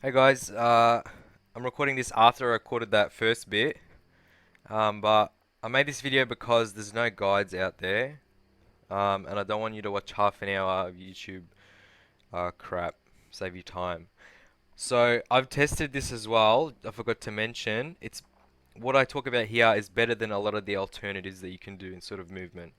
Hey guys, I'm recording this after I recorded that first bit, but I made this video because there's no guides out there, and I don't want you to watch half an hour of YouTube crap, save you time. So I've tested this as well. I forgot to mention, it's what I talk about here is better than a lot of the alternatives that you can do in sort of movement.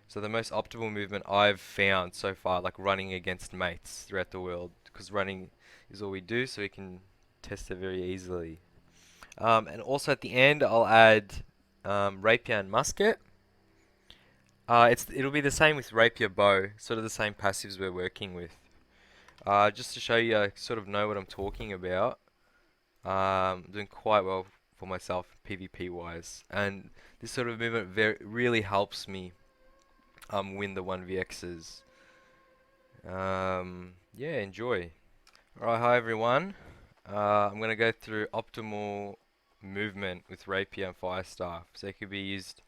So the most optimal movement I've found so far, like running against mates throughout the world, because running is all we do, so we can test it very easily. And also at the end, I'll add rapier and musket. It'll be the same with rapier bow, sort of the same passives we're working with. Just to show you, I sort of know what I'm talking about. Doing quite well for myself PvP wise, and this sort of movement really helps me win the 1vx's. Yeah, enjoy. Alright, hi everyone. I'm going to go through optimal movement with Rapier and Fire Staff. So it could be used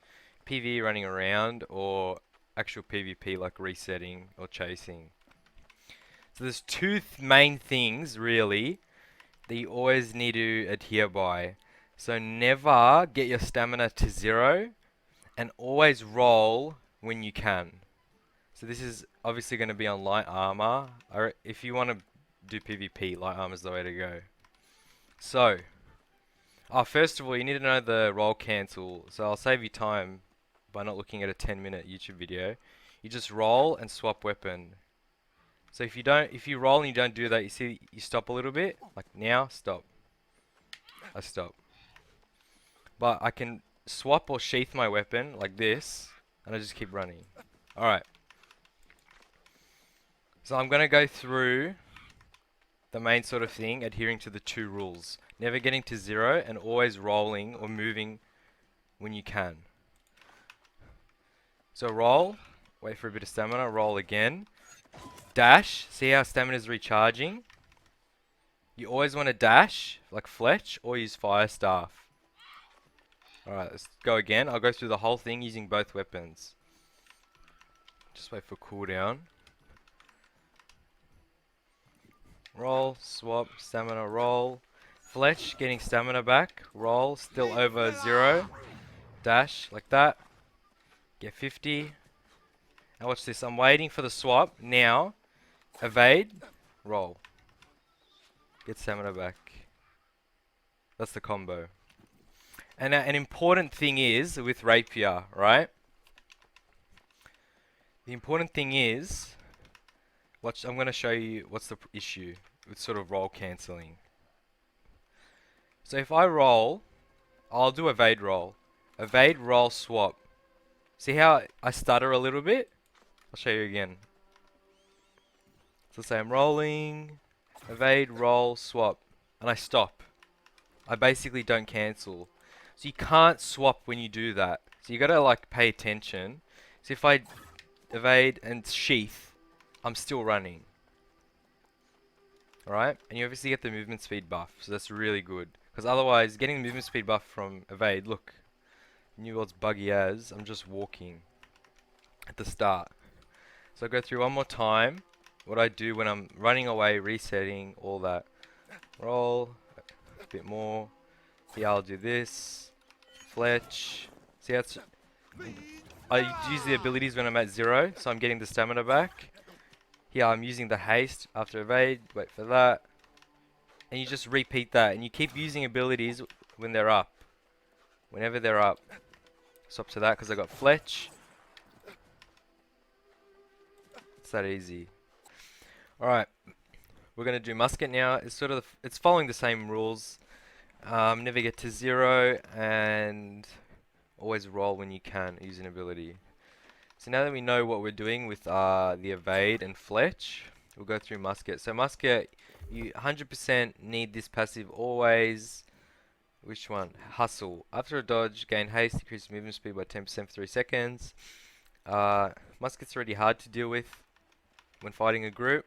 PvE running around or actual PvP like resetting or chasing. So there's two main things really that you always need to adhere by. So never get your stamina to 0 and always roll when you can. So this is obviously going to be on light armor. If you want to do PvP, light armor is the way to go. So, first of all, you need to know the roll cancel. So I'll save you time by not looking at a 10-minute YouTube video. You just roll and swap weapon. So if you roll and you don't do that, you see you stop a little bit. Like now, stop. I stop. But I can swap or sheath my weapon like this, and I just keep running. Alright. So I'm going to go through the main sort of thing, adhering to the two rules. Never getting to 0 and always rolling or moving when you can. So roll, wait for a bit of stamina, roll again. Dash, see how stamina is recharging? You always want to dash, like Fletch, or use Fire Staff. Alright, let's go again. I'll go through the whole thing using both weapons. Just wait for cooldown. Roll, swap, stamina, roll. Fletch, getting stamina back. Roll, still over 0. Dash, like that. Get 50. Now watch this. I'm waiting for the swap. Now, evade, roll. Get stamina back. That's the combo. And an important thing is with Rapier, right? The important thing is, watch. I'm going to show you what's the issue with sort of roll cancelling. So if I roll, I'll do evade roll. Evade roll swap. See how I stutter a little bit? I'll show you again. So say I'm rolling, evade, roll, swap, and I stop. I basically don't cancel. So you can't swap when you do that. So you gotta like pay attention. So if I evade and sheath, I'm still running. Alright? And you obviously get the movement speed buff, so that's really good. Because otherwise, getting the movement speed buff from evade, look, New World's buggy as, I'm just walking at the start. So I'll go through one more time. What I do when I'm running away, resetting, all that. Roll, a bit more. Yeah, I'll do this. Fletch. See, that's... I use the abilities when I'm at 0, so I'm getting the stamina back. Here, I'm using the haste after evade. Wait for that. And you just repeat that. And you keep using abilities when they're up. Whenever they're up. Swap to that because I got Fletch. It's that easy. Alright. We're going to do musket now. It's sort of it's following the same rules. Never get to 0 and always roll when you can using ability. So now that we know what we're doing with the evade and Fletch, we'll go through musket. So musket, you 100% need this passive always. Which one? Hustle. After a dodge, gain haste, decrease movement speed by 10% for 3 seconds. Musket's already hard to deal with when fighting a group.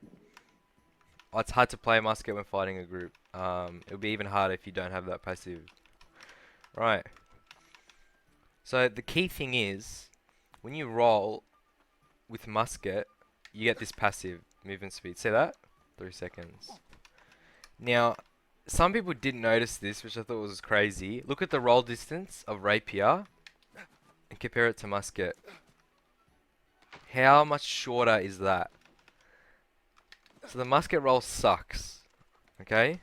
Oh, it's hard to play musket when fighting a group. It'll be even harder if you don't have that passive. Right. So the key thing is, when you roll with musket, you get this passive movement speed. See that? 3 seconds. Now, some people didn't notice this, which I thought was crazy. Look at the roll distance of rapier and compare it to musket. How much shorter is that? So the musket roll sucks, okay?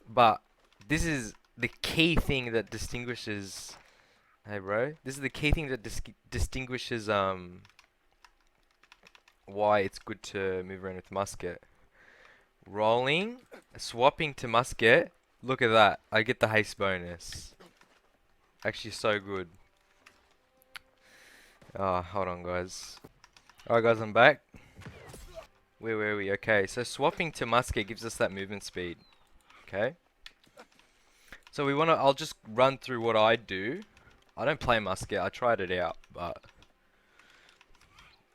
But this is the key thing that distinguishes. Hey, bro. This is the key thing that distinguishes why it's good to move around with musket. Rolling, swapping to musket. Look at that. I get the haste bonus. Actually, so good. Ah, hold on, guys. Alright, guys, I'm back. Where were we? Okay, so swapping to musket gives us that movement speed. Okay. So we wanna. I'll just run through what I do. I don't play musket. I tried it out, but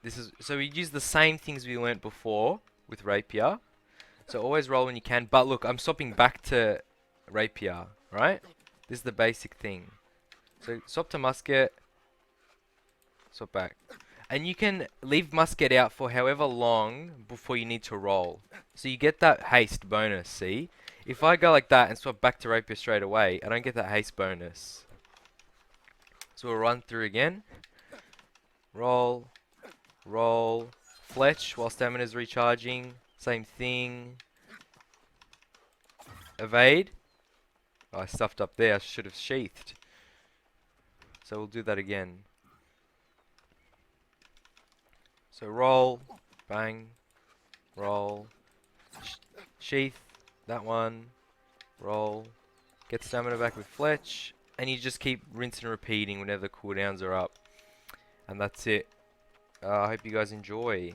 this is. So we use the same things we learnt before with rapier. So always roll when you can. But look, I'm swapping back to rapier, right? This is the basic thing. So swap to musket, swap back. And you can leave musket out for however long before you need to roll. So you get that haste bonus, see? If I go like that and swap back to rapier straight away, I don't get that haste bonus. So we'll run through again. Roll, roll, fletch while stamina's recharging. Same thing. Evade. Oh, I stuffed up there. I should have sheathed. So we'll do that again. So roll, bang, roll, sheath, that one, roll, get stamina back with fletch, and you just keep rinsing and repeating whenever the cooldowns are up. And that's it. I hope you guys enjoy.